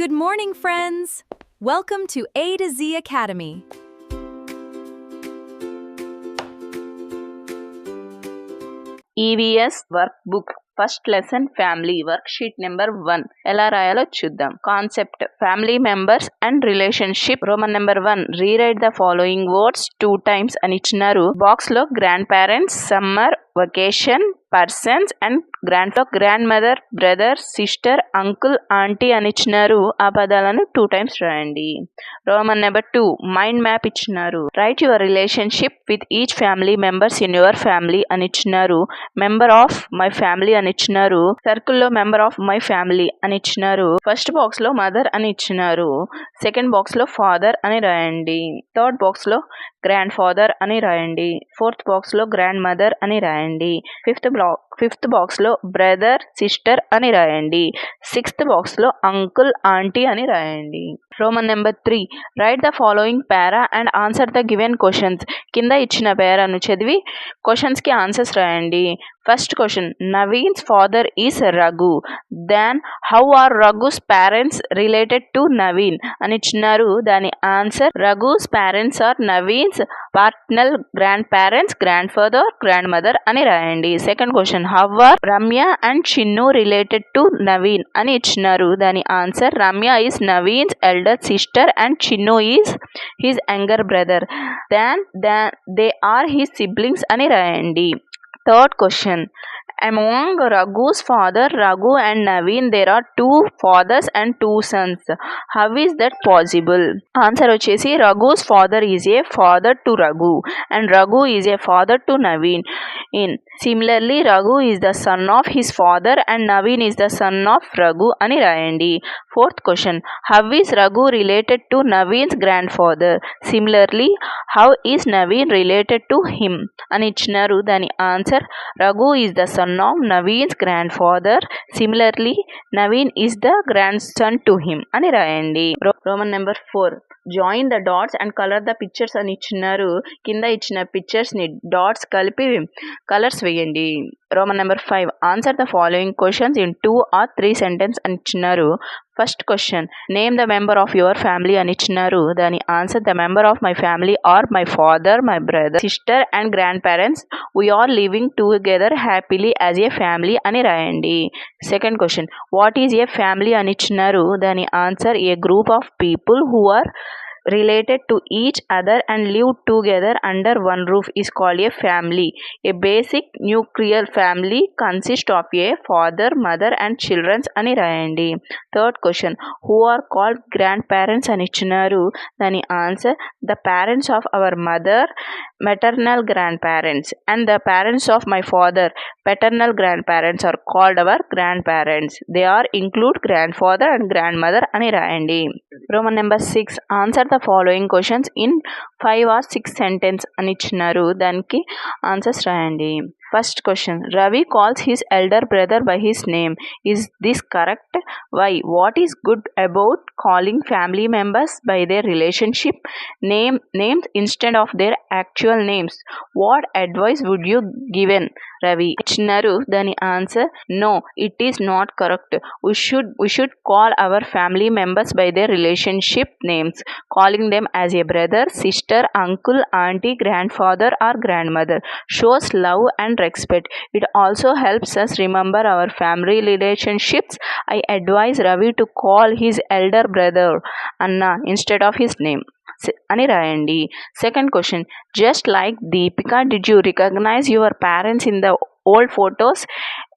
Good morning, friends! Welcome to A to Z Academy. EVS workbook first lesson family worksheet number 1 ఎలా రాయాలో చూద్దాం. Concept family members and relationship. Roman number 1 rewrite the following words 2 times అని ఇచ్చినారు. Box లో grand parents, summer, vacation, persons and grand mother, brother, sister, uncle, aunty అని ఇచ్చినారు. ఆ పదాలను 2 times రాయండి. రోమన్ నెంబర్ 2 మైండ్ మ్యాప్ ఇచ్చినారు. Right your relationship with each family members in your family అని ఇచ్చినారు. మెంబర్ ఆఫ్ మై ఫ్యామిలీ అని ఇచ్చినారు. సర్కిల్ లో మెంబర్ ఆఫ్ మై ఫ్యామిలీ అని ఇచ్చినారు. ఫస్ట్ బాక్స్ లో మదర్ అని ఇచ్చినారు. సెకండ్ బాక్స్ లో ఫాదర్ అని రాయండి. థర్డ్ బాక్స్ లో గ్రాండ్ ఫాదర్ అని రాయండి. ఫోర్త్ బాక్స్ లో గ్రాండ్ మదర్ అని రాయండి. ఫిఫ్త్ బాక్స్ లో బ్రదర్, సిస్టర్ అని రాయండి. సిక్స్త్ బాక్స్ లో అంకుల్, ఆంటీ అని రాయండి. Roman number 3 write the following para and answer the given questions. కింద ఇచ్చిన పారాను చదివి క్వశ్చన్స్ కి ఆన్సర్స్ రాయండి. First question, Naveen's father is Raghu. Then how are Raghu's parents related to Naveen అని ఇచ్చినారు. దాని answer Raghu's parents are Naveen's paternal grand parents, grand father, grand mother అని రాయండి. Second question, how are Ramya and Chinnu related to Naveen అని ఇచ్చినారు. దాని answer Ramya is Naveen's elder sister and Chinnu is his younger brother. Then they are his siblings అని రాయండి. Third question, among Raghu's father Raghu and Naveen there are 2 fathers and 2 sons. How is that possible? Answer వచ్చేసి Raghu's father is a father to Raghu and Raghu is a father to Naveen. Similarly Raghu is the son of his father and Naveen is the son of Raghu అని రాయండి. Fourth question, how is Raghu related to Naveen's grandfather? Similarly how is Naveen related to him అని ఇచ్చినారు. దాని answer Raghu is the son of Naveen's grandfather. Similarly Naveen is the grandson to him అని రాయండి. Roman number 4 join the dots and colour the pictures అని ఇచ్చినారు. కింద ఇచ్చిన pictures ని డాట్స్ కలిపి కలర్స్ వేయండి. Roman number 5 answer the following questions in 2 or 3 sentences అని ఇచ్చినారు. First question, name the member of your family అని ఇచ్చినారు. దాని answer the member of my family are my father, my brother, sister and grandparents. we are living together happily as a family అని రాయండి. Second question, what is a family అని ఇచ్చినారు. దాని answer a group of people who are related to each other and live together under one roof is called a family. A basic nuclear family consists of a father, mother and children అని రాయండి. Third question, who are called grandparents అని ఇచ్చినారు. దాని answer the parents of our mother, maternal grandparents, and the parents of my father, paternal grandparents are called our grandparents. They are include grandfather and grandmother అని రాయండి. Roman number 6 answer the following questions in 5 or 6 sentences అని ఇచ్చినారు. దానికి answers రాయండి. First question, Ravi calls his elder brother by his name. Is this correct? Why? What is good about calling family members by their relationship names instead of their actual names? What advice would you given Ravi ఇచ్చినారు. దాని answer no, it is not correct. we should call our family members by their relationship names. Calling them as a brother, sister, uncle, auntie, grandfather or grandmother shows love and respect. It also helps us remember our family relationships. I advise Ravi to call his elder brother Anna instead of his name అని రాయండి. Second question, just like Deepika did you recognise your parents in the old photos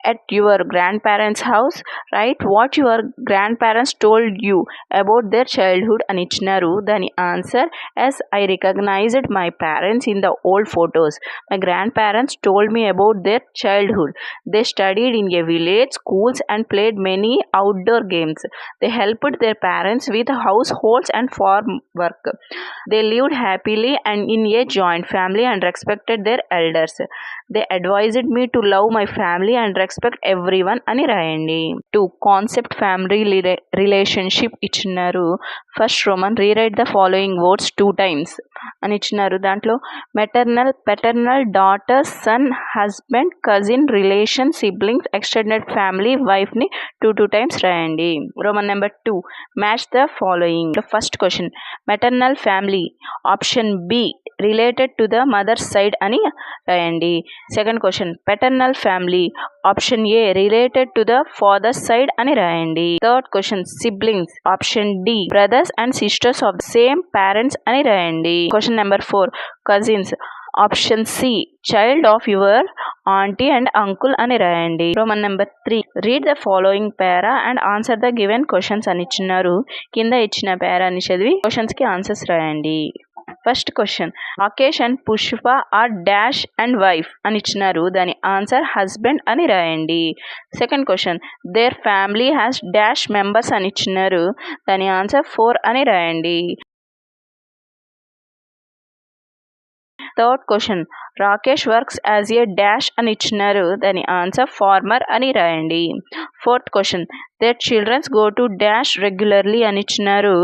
at your grandparents house? Write what your grandparents told you about their childhood అని ఇచ్చినారు. దాని answer as I recognized my parents in the old photos. My grandparents told me about their childhood. They studied in a village schools and played many outdoor games. They helped their parents with households and farm work. They lived happily and in a joint family and respected their elders. They advised me to love my family and respect everyone అని రాయండి. 2 concept family relationship ఇచ్చినారు. First roman rewrite the following words 2 times అని ఇచ్చినారు. దాంట్లో maternal, paternal, daughter, son, husband, cousin, relation, siblings, extended family, వైఫ్ని 2 times రాయండి. Roman number 2 match the following. First question maternal family option B related to the mother side అని రాయండి. Second question paternal family option A related to the father side అని రాయండి. Third question siblings option D brothers and sisters of same parents అని రాయండి. Question number 4 cousins option C child of your aunty and uncle అని రాయండి. Roman number 3 read the following para and answer the given questions అని ఇచ్చినారు. కింద ఇచ్చిన పారాని చదివి questions కి ఆన్సర్స్ రాయండి. First question Rakesh and Pushpa are dash and wife అని ఇచ్చినారు. దాని ఆన్సర్ హస్బెండ్ అని రాయండి. Second question their family has dash members అని ఇచ్చినారు. దాని ఆన్సర్ 4 అని రాయండి. Third question Rakesh works as a dash అని ఇచ్చినారు. దాని ఆన్సర్ ఫార్మర్ అని రాయండి. Fourth question their childrens go to dash regularly అని ఇచ్చినారు.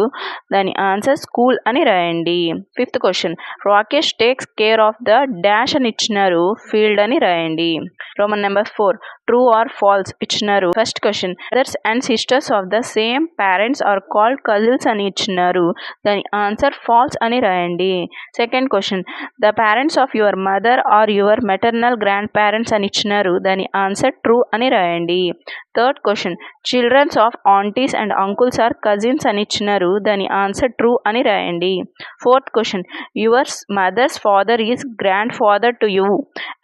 దాని ఆన్సర్ స్కూల్ అని రాయండి. Fifth question Rakesh takes care of the dash అని ఇచ్చినారు. ఫీల్డ్ అని రాయండి. Roman number 4 true or false ఇచ్చినారు. First question brothers and sisters of the same parents are called cousins అని ఇచ్చినారు. దాని ఆన్సర్ ఫాల్స్ అని రాయండి. Second question the parents of your mother are your maternal grand parents అని ఇచ్చినారు. దాని answer true అని రాయండి. Third question childrens of aunties and uncles are cousins అని ఇచ్చినారు. దాని ఆన్సర్ ట్రూ అని రాయండి. Fourth question yours mothers father is grand father to you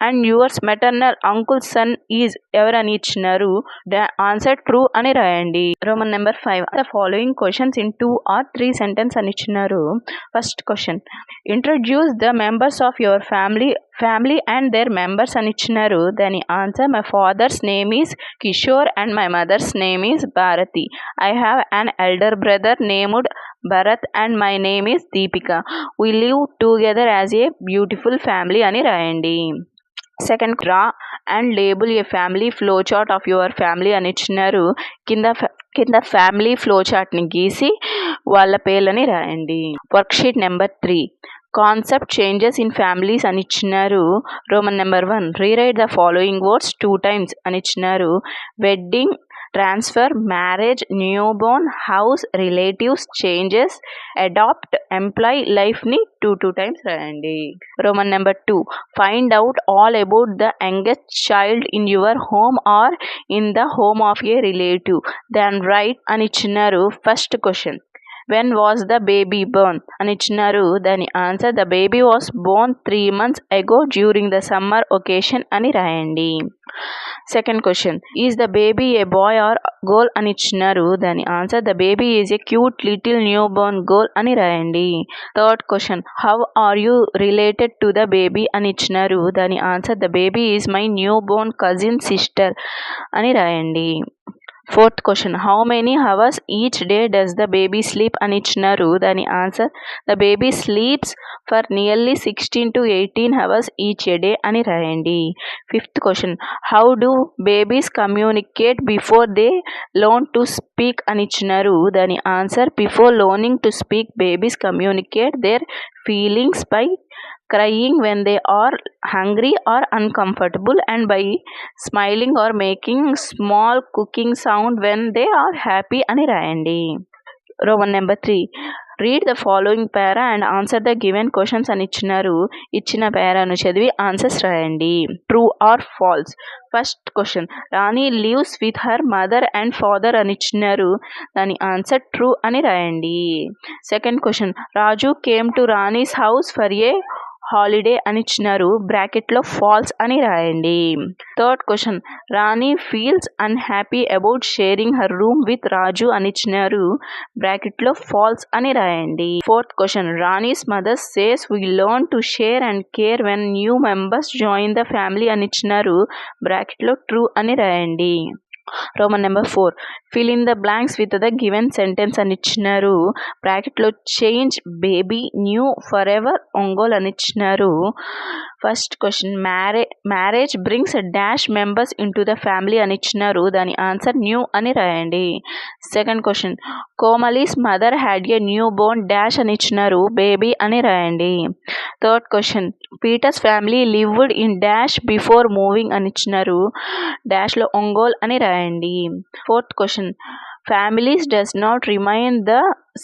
and yours maternal uncle son is ఎవరని ఇచ్చినారు. ఆన్సర్ ట్రూ అని రాయండి. Roman number 5 the following questions in 2 or 3 sentence అని ఇచ్చినారు. First question introduce the members of your family and their members అని ఇచ్చినారు. దాని answer my father's name is Kishore and my mother's name is Bharati. I have an elder brother named Bharat and my name is Deepika. We live together as a beautiful family అని రాయండి. Second draw and label A family flow chart of your family అని ఇచ్చినారు. కింద family flow చార్ట్ని గీసి వాళ్ళ పేర్లని రాయండి. Worksheet number 3 concept changes in families అని ఇచ్చినారు. Roman number 1 rewrite the following words 2 times అని ఇచ్చినారు. Wedding, transfer, marriage, newborn, house, relatives, changes, adopt, employ, లైఫ్ని 2 times రాయండి. Roman number 2 find out all about the youngest child in your home or in the home of a relative. Then write అని ఇచ్చినారు. First question when was the baby born అని ఇచ్చినారు. దాని answer the baby was born 3 months ago during the summer vacation అని రాయండి. Second question is the baby a boy or girl అని ఇచ్చినారు. దాని answer the baby is a cute little new born girl అని రాయండి. Third question how are you related to the baby అని ఇచ్చినారు. దాని answer the baby is my new born cousin sister అని రాయండి. Fourth question how many hours each day does the baby sleep అని ఇచ్చినారు. దాని answer the baby sleeps for nearly 16 to 18 hours each day అని రాయండి. Fifth question how do babies communicate before they learn to speak అని ఇచ్చినారు. దాని answer before learning to speak babies communicate there feelings by crying when they are hungry or uncomfortable and by smiling or making small cooking sound when they are happy అని రాయండి. Roman number 3 read the following para and answer the given questions అని ఇచ్చినారు. ఇచ్చిన పారాను చదివి answers రాయండి. True or false. First question Rani lives with her mother and father అని ఇచ్చినారు. దాని ఆన్సర్ ట్రూ అని రాయండి. Second question Raju came to Rani's house for a holiday అని ఇచ్చినారు. బ్రాకెట్లో ఫాల్స్ అని రాయండి. Third question Rani feels unhappy about sharing her room with Raju అని ఇచ్చినారు. బ్రాకెట్లో ఫాల్స్ అని రాయండి. Fourth question Rani's mother says we learn to share and care when new members join the family అని ఇచ్చినారు. బ్రాకెట్లో ట్రూ అని రాయండి. Roman number 4 fill in the blanks with the given sentence అని ఇచ్చినారు. బ్రాకెట్లో change baby new forever ఒంగోల్ అని ఇచ్చినారు. First question marriage brings dash members into the family అని ఇచ్చినారు. దాని ఆన్సర్ న్యూ అని రాయండి. Second question Komali's mother had a new born dash అని ఇచ్చినారు. బేబీ అని రాయండి. Third question Peter's family lived in dash before moving అని ఇచ్చినారు. డాష్లో ఒంగోల్ అని రాయండి. Fourth question families does not remain the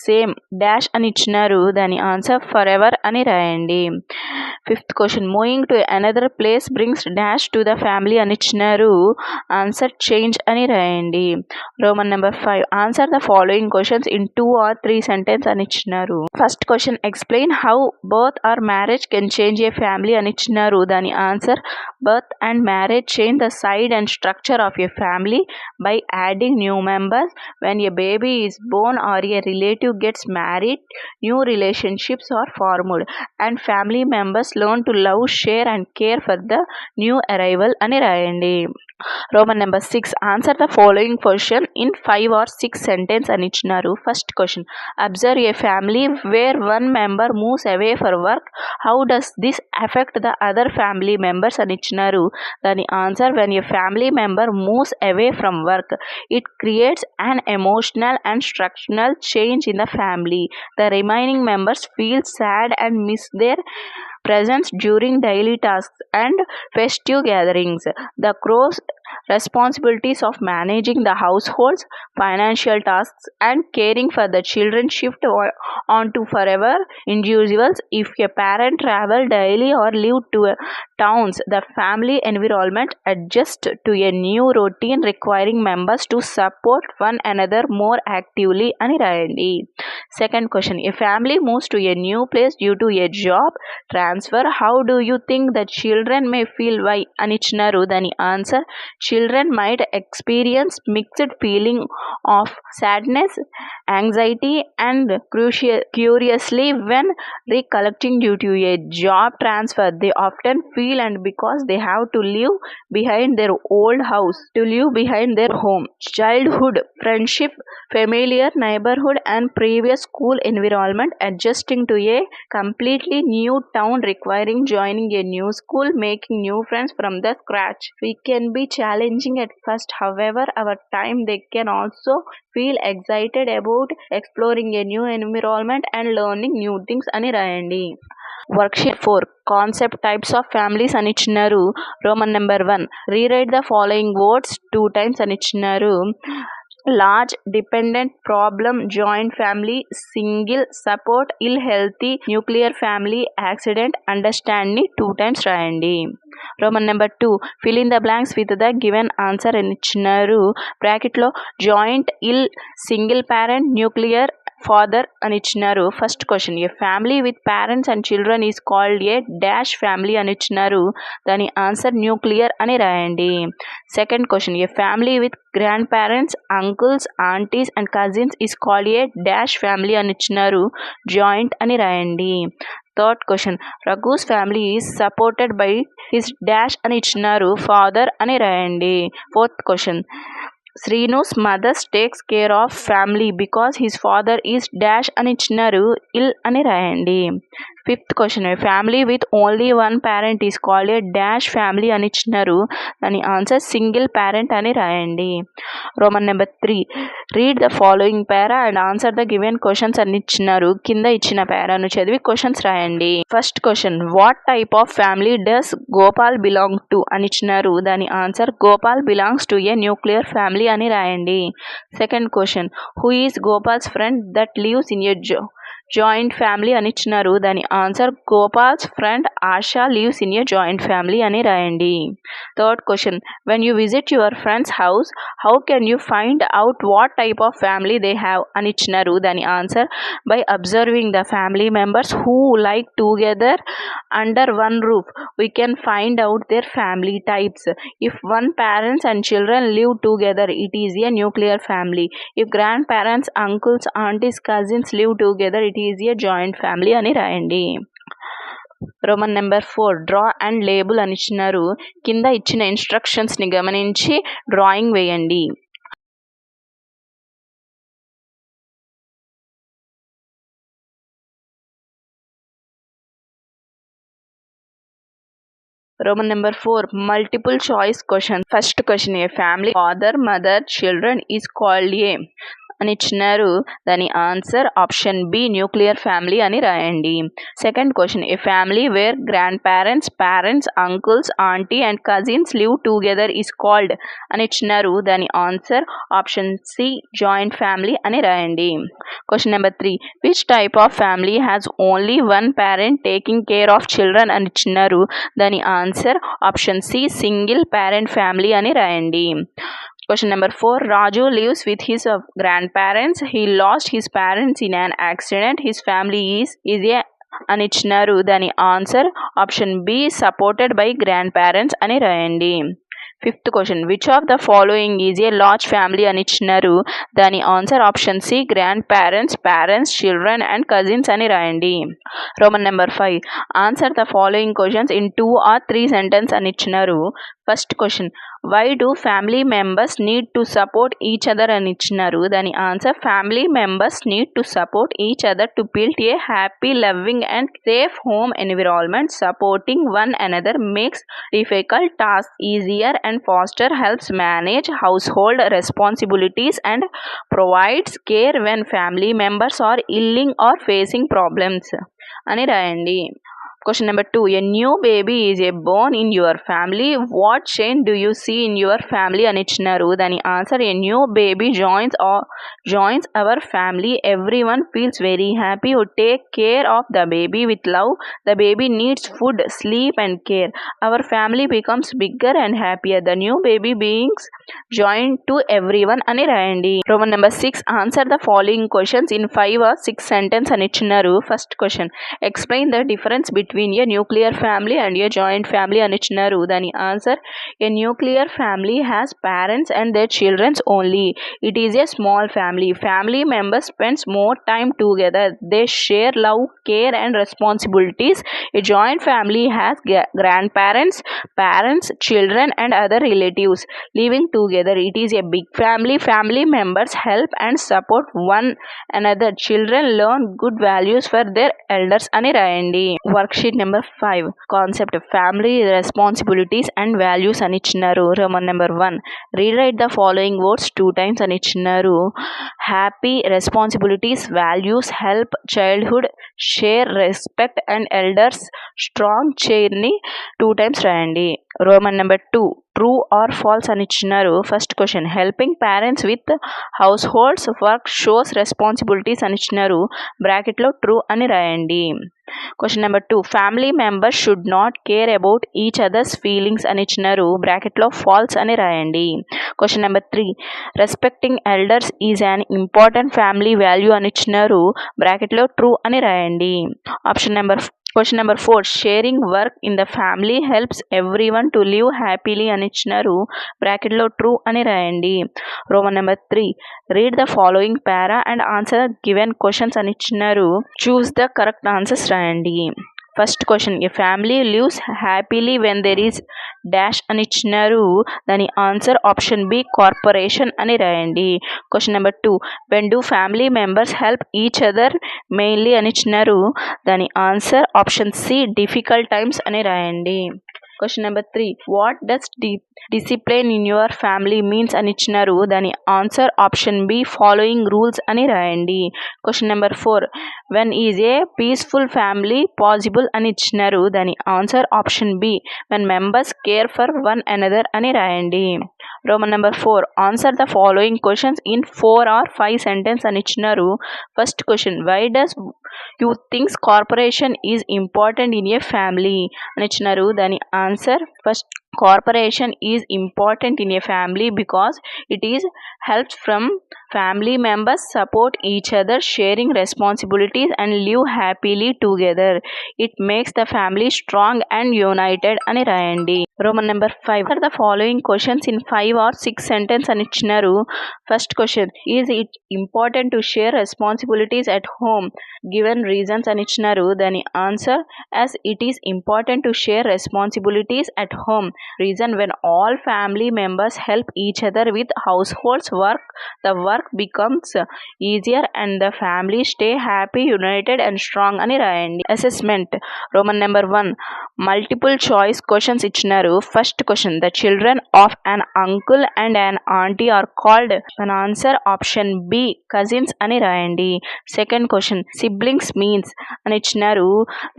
same dash అని ఇచ్చినారు. దాని ఆన్సర్ ఫర్ ఎవర్ అని రాయండి. Fifth question moving to another place brings dash to the family అని ఇచ్చినారు. ఆన్సర్ చేంజ్ అని రాయండి. Roman number 5 answer the following questions in 2 or 3 sentence అని ఇచ్చినారు. First question explain how birth or marriage can change A family అని ఇచ్చినారు. దాని answer birth and marriage change the side and structure of A family by adding new members. When a baby is born or a relative gets married, new relationships are formed and family members learn to love, share and care for the new arrival అని రాయండి. Roman number 6 answer the following question in 5 or 6 sentence అని ఇచ్చినారు. First question observe A family wear one member moves away for work. How does this effect the other family members అని ఇచ్చినారు. దాని answer when a family member moves away from work it creates an emotional and structural change in the family. The remaining members feel sad and miss their presence during daily tasks and festive gatherings. The crow's responsibilities of managing the household's financial tasks and caring for the children shift onto forever individuals. If a parent travel daily or live to towns, the family environment adjusts to a new routine requiring members to support one another more actively అని రాయండి. Second question a family moves to a new place due to a job transfer. How do you think the children may feel why అని ఇచ్చినారు. దాని answer children might experience mixed feeling of sadness, anxiety and curiously when recollecting due to a job transfer. They often feel and because they have to leave behind their old house, to leave behind their home, childhood, friendship, familiar neighborhood and previous school environment, adjusting to a completely new town requiring joining a new school, making new friends from the scratch. We can be challenging at first, however our time they can also feel excited about exploring a new environment and learning new things అని రాయండి. Worksheet 4 concept types of families అని ఇచ్చినారు. Roman number 1 rewrite the following words 2 times అని ఇచ్చినారు. Large, dependent, problem, joint family, single, support, ill healthy, nuclear family, accident, అండర్స్టాండ్ని 2 times రాయండి. Roman number 2 fill in the blanks with the given answer అని ఇచ్చినారు. బ్రాకెట్లో joint, ill, single parent, nuclear, father అని ఇచ్చినారు. First question a family with parents and children is called a dash family అని ఇచ్చినారు. దాని ఆన్సర్ న్యూక్లియర్ అని రాయండి. Second question a family with grandparents, uncles, aunties and cousins is called a dash family అని ఇచ్చినారు. Joint అని రాయండి. Third question Raghu's family is supported by his dash అని ఇచ్చినారు. ఫాదర్ అని రాయండి. Fourth question Srinu's mother's takes care of family because his father is dash అని ఇచ్చినారు. ఇల్ అని రాయండి. Fifth question family with only one parent is called a dash family అని ఇచ్చినారు. దాని ఆన్సర్ సింగిల్ పేరెంట్ అని రాయండి. Roman number 3 read the following para and answer the given questions అని ఇచ్చినారు. కింద ఇచ్చిన పారాను చదివి క్వశ్చన్స్ రాయండి. First question what type of family does Gopal belong to అని ఇచ్చినారు. దాని answer Gopal belongs to A nuclear family అని రాయండి. Second question who is Gopal's friend that leaves in a joint family అని ఇచ్చినారు. దాని answer Gopal's friend ASHA leaves in a joint family అని రాయండి. Third question when you visit your friends house how can you find out what type of family they have అని ఇచ్చినారు. దాని answer by observing the family members who like together under one roof we can find out their family types. If one parents and children live together it is a nuclear family. If grand parents, uncles, aunties, cousins live together it is a joint family అని రాయండి. Roman number 4 draw and label అని ఇచ్చినారు. కింద ఇచ్చిన ఇన్స్ట్రక్షన్స్ని గమనించి drawing వేయండి. Roman number 4, multiple choice question. First question, a family father, mother, children is called a అని ఇచ్చినారు. దాని answer option B nuclear family అని రాయండి. Second question, a family where grand parents, parents, uncles, aunty and cousins live together is called అని ఇచ్చినారు. దాని answer option C joint family అని రాయండి. Question number 3, which type of family has only one parent taking care of children అని ఇచ్చినారు. దాని answer option C single parent family అని రాయండి. Question number 4, Raju lives with his grandparents. He lost his parents in an accident. His family is a అని ఇచ్చినారు. దాని answer option B supported by grand parents అని రాయండి. Fifth question, which of the following is a large family అని ఇచ్చినారు. దాని answer option C grand parents, parents, children and cousins అని రాయండి. Roman number 5, answer the following questions in 2 or 3 sentence అని ఇచ్చినారు. First question, why do family members need to support each other అని ఇచ్చినారు. దాని answer family members need to support each other to build a happy, loving and safe home environment. Supporting one another makes difficult task easier and faster helps manage household responsibilities and provides care when family members are ailing or facing problems అని రాయండి. Question number 2, a new baby is a born in your family. What change do you see in your family అని ఇచ్చినారు. దాని answer, a new baby joins our family. Everyone feels very happy to take care of the baby with love. The baby needs food, sleep and care. Our family becomes bigger and happier. The new baby beings joined to everyone అని రాయండి. Roman number 6, answer the following questions in 5 or 6 sentence అని ఇచ్చినారు. First question, explain the difference between a nuclear family and a joint family అని ఇచ్చినారు. దాని answer, a nuclear family has parents and their children only. It is a small family. Family members spend more time together. They share love, care and responsibilities. A joint family has grandparents, parents, children and other relatives living together. It is a big family. Family members help and support one another. Children learn good values for their elders అని రాయండి. Worksheet number 5, concept family responsibilities and values అని ఇచ్చినారు. Roman number 1, rewrite the following words 2 times అని ఇచ్చినారు. Happy, responsibilities, values, help, childhood, share, respect and elders, strong చైర్ని 2 times రాయండి. Roman number 2, true or false అని ఇచ్చినారు. First question, helping parents with households work shows responsibilities అని ఇచ్చినారు. బ్రాకెట్లో true అని రాయండి. Question number 2, family members should not care about each others feelings అని ఇచ్చినారు. బ్రాకెట్లో ఫాల్స్ అని రాయండి. Question number 3, respecting elders is an important family value అని ఇచ్చినారు. బ్రాకెట్లో ట్రూ అని రాయండి. Question number 4, sharing work in the family helps everyone to live happily అని ఇచ్చినారు. బ్రాకెట్లో ట్రూ అని రాయండి. Roman number 3, read the following para and answer given questions అని ఇచ్చినారు. చూస్ ద కరెక్ట్ ఆన్సర్స్ రాయండి. First question, a family lives happily when there is dash అని ఇచ్చినారు. దాని ఆన్సర్ ఆప్షన్ బి కార్పొరేషన్ అని రాయండి. Question number 2, when do family members help each other mainly అని ఇచ్చినారు. దాని answer option C difficult times అని రాయండి. Question number 3, what does discipline in your family means అని ఇచ్చినారు. దాని answer option B following rules అని రాయండి. Question number 4, when is a peaceful family possible అని ఇచ్చినారు. దాని answer option B when members care for one another అని రాయండి. Roman number 4, answer the following questions in 4 or 5 sentence అని ఇచ్చినారు. First question, why does you thinks corporation is important in a family అని ఇచ్చినారు. దాని answer, first corporation is important in a family because it is helps from family members support each other, sharing responsibilities and live happily together. It makes the family strong and united అని రాయండి. Roman number 5, are the following questions in 5 or 6 sentence అని ఇచ్చినారు. First question, is it important to share responsibilities at home given reasons అని ఇచ్చినారు. దాని answer, as it is important to share responsibilities at home Reason: when all family members help each other with households work, the work becomes easier and the family stay happy, united and strong అని రాయండి. Assessment Roman number 1 multiple choice questions ఇచ్చినారు. First question: the children of an uncle and an aunty are called. దాని answer option B cousins అని రాయండి. Second question: siblings means అని ఇచ్చినారు.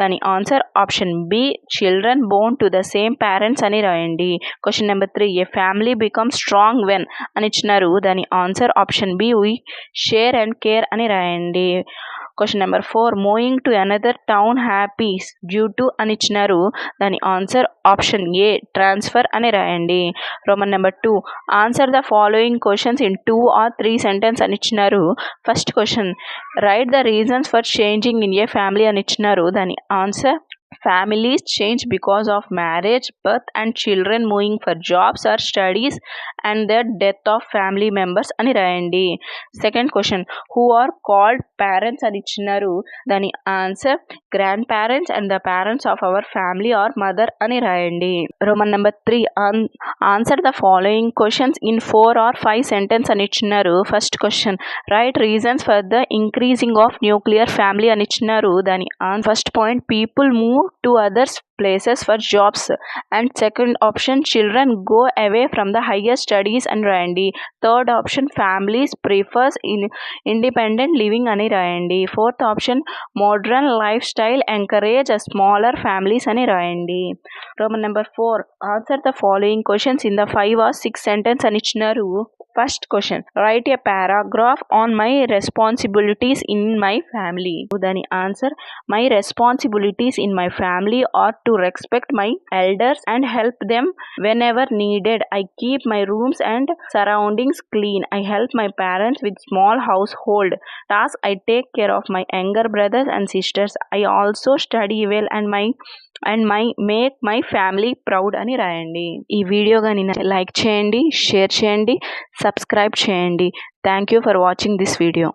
దాని answer option B children born to the same parents అని రాయండి. Question number 3: a family become strong when అని ఇచ్చినారు. దాని answer option B we share and care అని రాయండి. Question number 4: moving to another town happy due to అని ఇచ్చినారు. దాని ఆన్సర్ ఆప్షన్ ఏ ట్రాన్స్ఫర్ అని రాయండి. Roman number 2: answer the following questions in 2 or 3 sentence అని ఇచ్చినారు. First question: right the reasons for changing in a family అని ఇచ్చినారు. దాని answer families change because of marriage, birth and children, moving for jobs or studies and the death of family members అని రాయండి. Second question: who are called parents అని ఇచ్చినారు. దాని answer grand parents and the parents of our family are mother అని రాయండి. Roman number 3: answer the following questions in 4 or 5 sentence అని ఇచ్చినారు. First question: write reasons for the increasing of nuclear family అని ఇచ్చినారు. దాని first point: people move to others places for jobs, and second option children go away from the higher studies అని రాయండి. Third option families prefers independent living అని రాయండి. Fourth option modern lifestyle encourage smaller families అని రాయండి. Roman number 4: answer the following questions in the 5 or 6 sentence అని ఇచ్చినారు. First question: write a paragraph on my responsibilities in my family. దాని answer my responsibilities in my family are to respect my elders and help them whenever needed. I keep my rooms and surroundings clean. I help my parents with small house hold task. I take care of my younger brothers and sisters. I also study well and make my family proud అని రాయండి. ఈ video కానీ like చేయండి, share చేయండి, subscribe చేయండి. Thank you for watching this video.